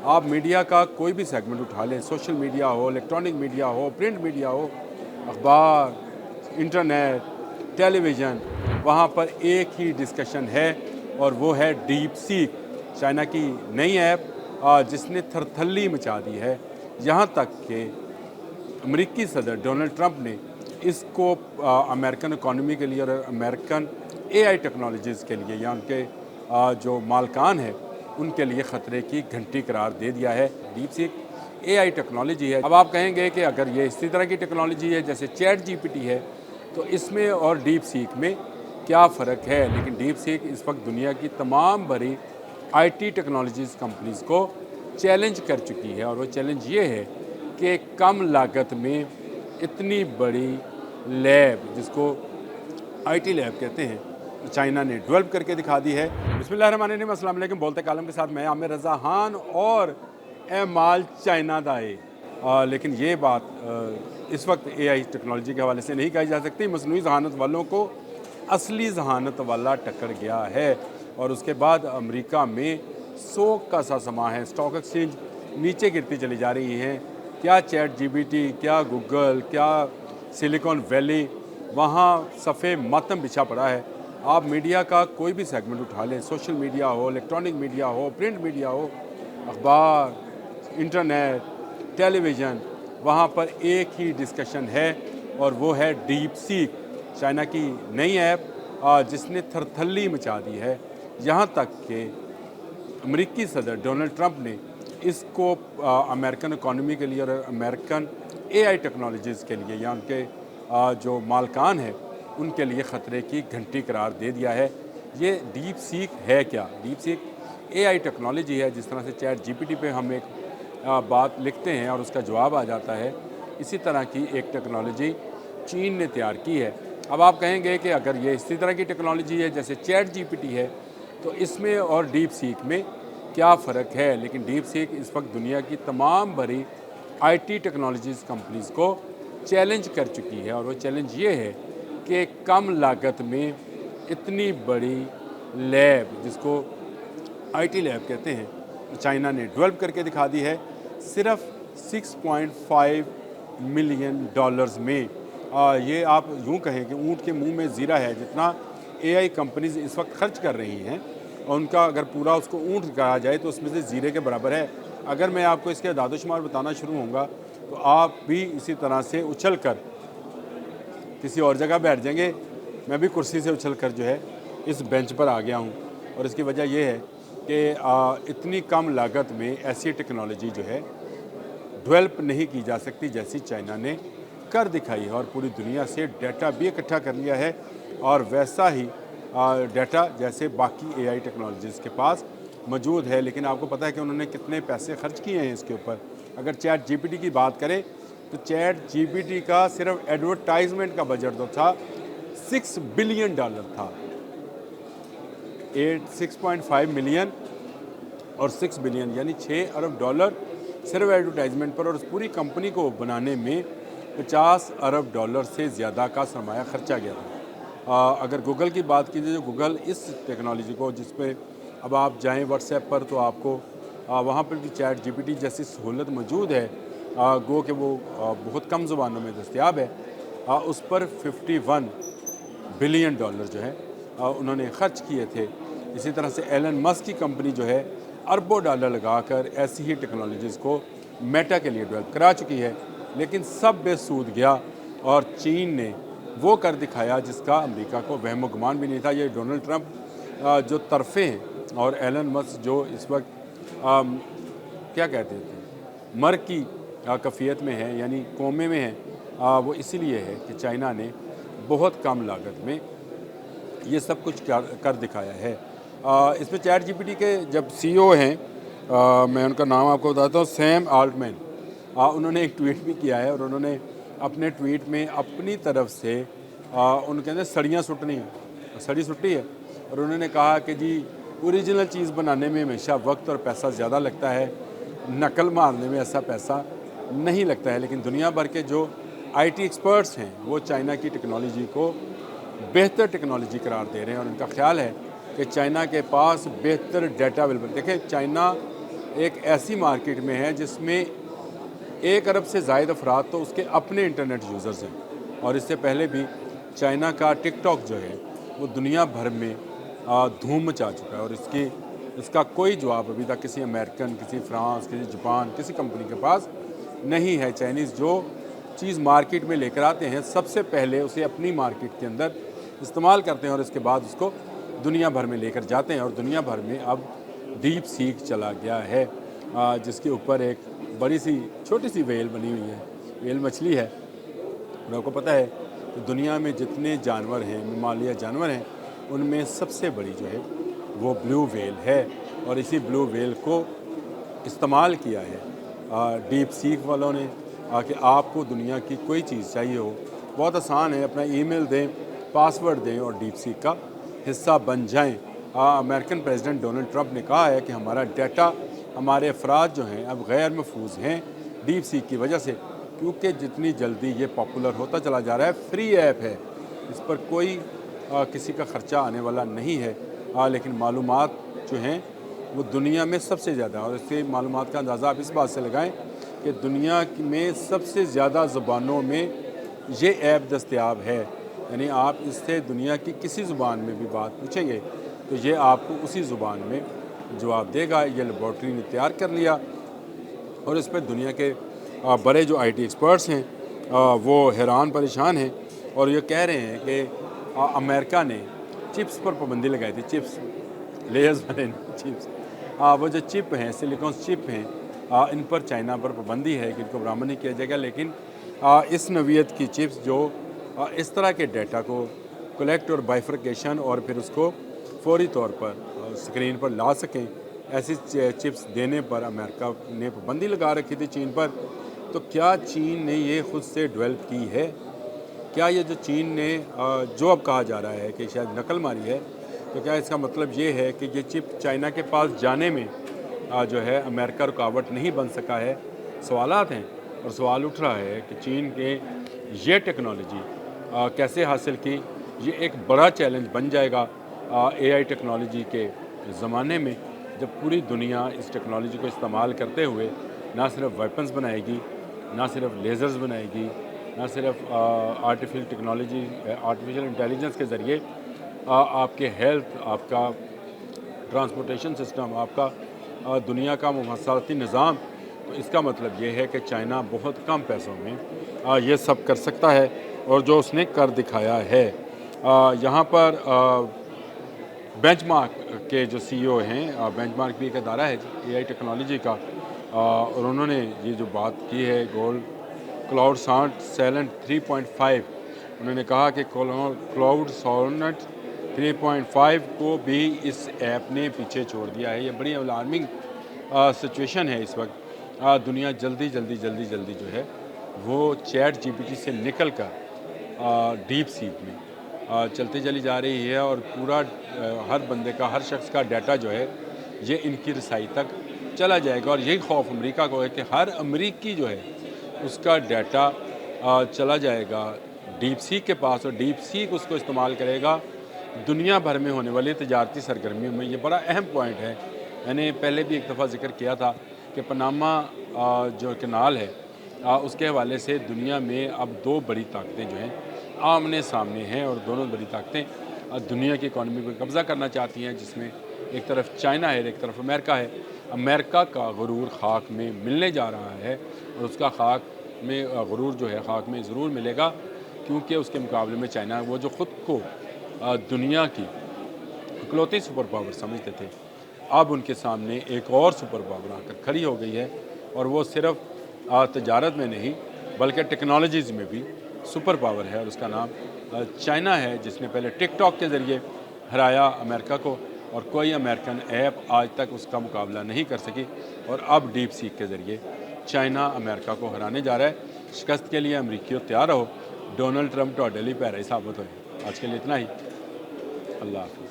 आप मीडिया का कोई भी सेगमेंट उठा लें, सोशल मीडिया हो, इलेक्ट्रॉनिक मीडिया हो, प्रिंट मीडिया हो, अखबार, इंटरनेट, टेलीविज़न, वहाँ पर एक ही डिस्कशन है और वो है डीप सीक, चाइना की नई ऐप जिसने थरथल्ली मचा दी है। यहाँ तक कि अमेरिकी सदर डोनाल्ड ट्रंप ने इसको अमेरिकन इकॉनमी के लिए और अमेरिकन एआई टेक्नोलॉजीज़ के लिए या उनके जो मालकान हैं उनके लिए ख़तरे की घंटी करार दे दिया है। डीप सीक एआई टेक्नोलॉजी है। अब आप कहेंगे कि अगर ये इसी तरह की टेक्नोलॉजी है जैसे चैट जीपीटी है तो इसमें और डीप सीक में क्या फ़र्क है। लेकिन डीप सीक इस वक्त दुनिया की तमाम बड़ी आईटी टेक्नोलॉजीज़ कंपनीज़ को चैलेंज कर चुकी है और वो चैलेंज ये है कि कम लागत में इतनी बड़ी लैब जिसको आईटी लैब कहते हैं चाइना ने डेवलप करके दिखा दी है। बिस्मिल्लाहिर्रहमानिर्रहीम, अस्सलाम वालेकुम। बोलते कालम के साथ मैं आमिर रज़ा खान और एमाल चाइना दाए। लेकिन ये बात इस वक्त एआई टेक्नोलॉजी के हवाले से नहीं कही जा सकती। मसनूई ज़हानत वालों को असली ज़हानत वाला टक्कर गया है और उसके बाद अमेरिका में सोग का सा समा है। स्टॉक एक्सचेंज नीचे गिरती चली जा रही हैं। क्या चैट जीपीटी, क्या गूगल, क्या सिलिकॉन वैली, वहाँ सफ़े मातम बिछा पड़ा है। आप मीडिया का कोई भी सेगमेंट उठा लें, सोशल मीडिया हो, इलेक्ट्रॉनिक मीडिया हो, प्रिंट मीडिया हो, अखबार, इंटरनेट, टेलीविज़न, वहाँ पर एक ही डिस्कशन है और वो है डीप सीक, चाइना की नई ऐप जिसने थरथल्ली मचा दी है। यहाँ तक कि अमेरिकी सदर डोनाल्ड ट्रंप ने इसको अमेरिकन इकॉनमी के लिए और अमेरिकन एआई टेक्नोलॉजीज़ के लिए या उनके जो मालकान हैं उनके लिए ख़तरे की घंटी करार दे दिया है। ये डीप सीक है क्या? डीप सीक एआई टेक्नोलॉजी है। जिस तरह से चैट जीपीटी पे हम एक बात लिखते हैं और उसका जवाब आ जाता है, इसी तरह की एक टेक्नोलॉजी चीन ने तैयार की है। अब आप कहेंगे कि अगर ये इसी तरह की टेक्नोलॉजी है जैसे चैट जीपीटी है तो इसमें और डीप सीक में क्या फ़र्क है। लेकिन डीप सीक इस वक्त दुनिया की तमाम बड़ी आईटी टेक्नोलॉजीज़ कंपनीज़ को चैलेंज कर चुकी है और वो चैलेंज ये है कि कम लागत में इतनी बड़ी लैब जिसको आईटी लैब कहते हैं चाइना ने डेवलप करके दिखा दी है सिर्फ 6.5 मिलियन डॉलर्स में। ये आप यूँ कहें कि ऊँट के मुंह में ज़ीरा है जितना एआई कंपनीज इस वक्त खर्च कर रही हैं और उनका अगर पूरा उसको ऊँट कहा जाए तो उसमें से ज़ीरे के बराबर है। अगर मैं आपको इसके दादोशुमार बताना शुरू होऊंगा तो आप भी इसी तरह से उछल कर किसी और जगह बैठ जाएंगे। मैं भी कुर्सी से उछल कर जो है इस बेंच पर आ गया हूँ और इसकी वजह यह है कि इतनी कम लागत में ऐसी टेक्नोलॉजी जो है डेवलप नहीं की जा सकती जैसी चाइना ने कर दिखाई है और पूरी दुनिया से डाटा भी इकट्ठा कर लिया है और वैसा ही डाटा जैसे बाकी एआई टेक्नोलॉजीज़ के पास मौजूद है। लेकिन आपको पता है कि उन्होंने कितने पैसे खर्च किए हैं इसके ऊपर। अगर चैट जीपीटी की बात करें तो चैट जीपीटी का सिर्फ एडवर्टाइजमेंट का बजट जो था $6 बिलियन था। 6.5 मिलियन और 6 बिलियन यानी $6 अरब सिर्फ एडवर्टाइजमेंट पर और उस पूरी कंपनी को बनाने में $50 अरब से ज़्यादा का सरमाया खर्चा गया था। अगर गूगल की बात कीजिए तो गूगल इस टेक्नोलॉजी को जिस पे अब आप जाएं व्हाट्सएप पर तो आपको वहाँ पर भी चैट जीपीटी जैसी सहूलत मौजूद है। गो कि वो बहुत कम ज़ुबानों में दस्तयाब है। उस पर $51 बिलियन जो है उन्होंने ख़र्च किए थे। इसी तरह से एलन मस्क की कंपनी जो है अरबों डॉलर लगाकर ऐसी ही टेक्नोलॉजीज़ को मेटा के लिए डेवलप करा चुकी है। लेकिन सब बेसूद गया और चीन ने वो कर दिखाया जिसका अमेरिका को वहम व गुमान भी नहीं था। ये डोनाल्ड ट्रंप जो तरफ़े हैं और एलन मस्क जो इस वक्त क्या कहते थे मर की कफ़ियत में है यानी कोमे में है, वो इसीलिए है कि चाइना ने बहुत कम लागत में ये सब कुछ कर दिखाया है। इसमें चैट जीपीटी के जब सीईओ हैं, मैं उनका नाम आपको बताता हूँ, सैम आल्टमैन, उन्होंने एक ट्वीट भी किया है और उन्होंने अपने ट्वीट में अपनी तरफ से उनके अंदर सड़ियाँ सुटनी सड़ी सुट्टी है और उन्होंने कहा कि जी ओरिजिनल चीज़ बनाने में हमेशा वक्त और पैसा ज़्यादा लगता है, नकल मारने में ऐसा पैसा नहीं लगता है। लेकिन दुनिया भर के जो आईटी एक्सपर्ट्स हैं वो चाइना की टेक्नोलॉजी को बेहतर टेक्नोलॉजी करार दे रहे हैं और उनका ख्याल है कि चाइना के पास बेहतर डाटा अवेलेबल। देखिए चाइना ایک ایسی مارکیٹ میں ہے جس میں 1 ارب سے زائد افراد تو اس کے اپنے انٹرنیٹ یوزرز ہیں، اور اس سے پہلے بھی چائنا کا ٹک ٹاک جو ہے وہ دنیا بھر میں دھوم مچا چکا ہے، اور اس کا کوئی جواب ابھی تک کسی امریکن، کسی فرانس، کسی جاپان، کسی کمپنی کے پاس نہیں ہے۔ چائنیز جو چیز مارکیٹ میں لے کر آتے ہیں سب سے پہلے اسے اپنی مارکیٹ کے اندر استعمال کرتے ہیں، اور اس کے بعد اس کو دنیا بھر میں لے کر جاتے ہیں، اور دنیا بھر میں اب ڈیپ سیک چلا گیا ہے، جس کے اوپر ایک بڑی سی چھوٹی سی ویل بنی ہوئی ہے، ویل مچھلی ہے۔ اور آپ کو پتہ ہے کہ دنیا میں جتنے جانور ہیں، ممالیہ جانور ہیں، ان میں سب سے بڑی جو ہے وہ بلیو ویل ہے، اور اسی بلیو ویل کو استعمال کیا ہے ڈیپ سیک والوں نے کہ آپ کو دنیا کی کوئی چیز چاہیے ہو، بہت آسان ہے، اپنا ای میل دیں، پاس ورڈ دیں اور ڈیپ سیک کا حصہ بن جائیں۔ امریکن پریزیڈنٹ ڈونلڈ ٹرمپ نے کہا ہے کہ ہمارا ڈیٹا، ہمارے افراد جو ہیں اب غیر محفوظ ہیں ڈیپ سیک کی وجہ سے، کیونکہ جتنی جلدی یہ پاپولر ہوتا چلا جا رہا ہے۔ فری ایپ ہے، اس پر کوئی کسی کا خرچہ آنے والا نہیں ہے، لیکن معلومات جو ہیں وہ دنیا میں سب سے زیادہ، اور اس کی معلومات کا اندازہ آپ اس بات سے لگائیں کہ دنیا میں سب سے زیادہ زبانوں میں یہ ایپ دستیاب ہے، یعنی آپ اس سے دنیا کی کسی زبان میں بھی بات پوچھیں گے تو یہ آپ کو اسی زبان میں جواب دے گا۔ یہ لیبارٹری نے تیار کر لیا، اور اس پہ دنیا کے بڑے جو آئی ٹی ایکسپرٹس ہیں وہ حیران پریشان ہیں، اور یہ کہہ رہے ہیں کہ امریکہ نے چپس پر پابندی لگائی تھی، چپس لیئرز والے چپس، وہ جو چپ ہیں، سلیکون چپ ہیں، ان پر چائنا پر پابندی ہے کہ ان کو برآمد نہیں کیا جائے گا، لیکن اس نوعیت کی چپس جو اس طرح کے ڈیٹا کو کلیکٹ اور بائفرکیشن اور پھر اس کو فوری طور پر اسکرین پر لا سکیں، ایسی چپس دینے پر امریکہ نے پابندی لگا رکھی تھی چین پر۔ تو کیا چین نے یہ خود سے ڈیولپ کی ہے؟ کیا یہ جو چین نے جو اب کہا جا رہا ہے کہ شاید نقل ماری ہے، تو کیا اس کا مطلب یہ ہے کہ یہ چپ چائنا کے پاس جانے میں جو ہے امریکہ رکاوٹ نہیں بن سکا ہے؟ سوالات ہیں، اور سوال اٹھ رہا ہے کہ چین کے یہ ٹیکنالوجی کیسے حاصل کی؟ یہ ایک بڑا چیلنج بن جائے گا اے آئی ٹیکنالوجی کے زمانے میں، جب پوری دنیا اس ٹیکنالوجی کو استعمال کرتے ہوئے نہ صرف ویپنز بنائے گی، نہ صرف لیزرز بنائے گی، نہ صرف آرٹیفیشل انٹیلیجنس کے ذریعے آپ کے ہیلتھ، آپ کا ٹرانسپورٹیشن سسٹم، آپ کا دنیا کا مواصلاتی نظام، تو اس کا مطلب یہ ہے کہ چائنا بہت کم پیسوں میں یہ سب کر سکتا ہے، اور جو اس نے کر دکھایا ہے۔ یہاں پر بینچ مارک کے جو سی ای او ہیں، بینچ مارک بھی ایک ادارہ ہے اے آئی ٹیکنالوجی کا، اور انہوں نے یہ جو بات کی ہے کلاؤڈ سیلنٹ 3.5، انہوں نے کہا کہ کلاؤڈ سیلنٹ 3.5 کو بھی اس ایپ نے پیچھے چھوڑ دیا ہے۔ یہ بڑی الارمنگ سچویشن ہے اس وقت۔ دنیا جلدی جو ہے وہ چیٹ جی پی ٹی سے نکل کر ڈیپ سیک میں چلتی چلی جا رہی ہے، اور پورا ہر بندے کا، ہر شخص کا ڈیٹا جو ہے یہ ان کی رسائی تک چلا جائے گا، اور یہی خوف امریکہ کو ہے کہ ہر امریکی جو ہے اس کا ڈیٹا چلا جائے گا ڈیپ سیک کے پاس، اور ڈیپ سیک اس کو استعمال کرے گا دنیا بھر میں ہونے والی تجارتی سرگرمیوں میں۔ یہ بڑا اہم پوائنٹ ہے، میں نے پہلے بھی ایک دفعہ ذکر کیا تھا کہ پاناما جو کینال ہے اس کے حوالے سے دنیا میں اب 2 بڑی طاقتیں جو ہیں آمنے سامنے ہیں، اور دونوں بڑی طاقتیں دنیا کی اکانومی پر قبضہ کرنا چاہتی ہیں، جس میں ایک طرف چائنا ہے، ایک طرف امریکہ ہے۔ امریکہ کا غرور خاک میں ملنے جا رہا ہے، اور اس کا خاک میں غرور جو ہے خاک میں ضرور ملے گا، کیونکہ اس کے مقابلے میں چائنا، وہ جو خود کو دنیا کی اکلوتی سپر پاور سمجھتے تھے، اب ان کے سامنے ایک اور سپر پاور آ کر کھڑی ہو گئی ہے، اور وہ صرف تجارت میں نہیں بلکہ ٹیکنالوجیز میں بھی سپر پاور ہے، اور اس کا نام چائنا ہے، جس نے پہلے ٹک ٹاک کے ذریعے ہرایا امریکہ کو، اور کوئی امریکن ایپ آج تک اس کا مقابلہ نہیں کر سکی، اور اب ڈیپ سیک کے ذریعے چائنا امریکہ کو ہرانے جا رہا ہے۔ شکست کے لیے امریکیوں تیار رہو، ڈونلڈ ٹرمپ ڈیلی پیرا ثابت ہوئے۔ آج کے لیے اتنا ہی، اللہ حافظ۔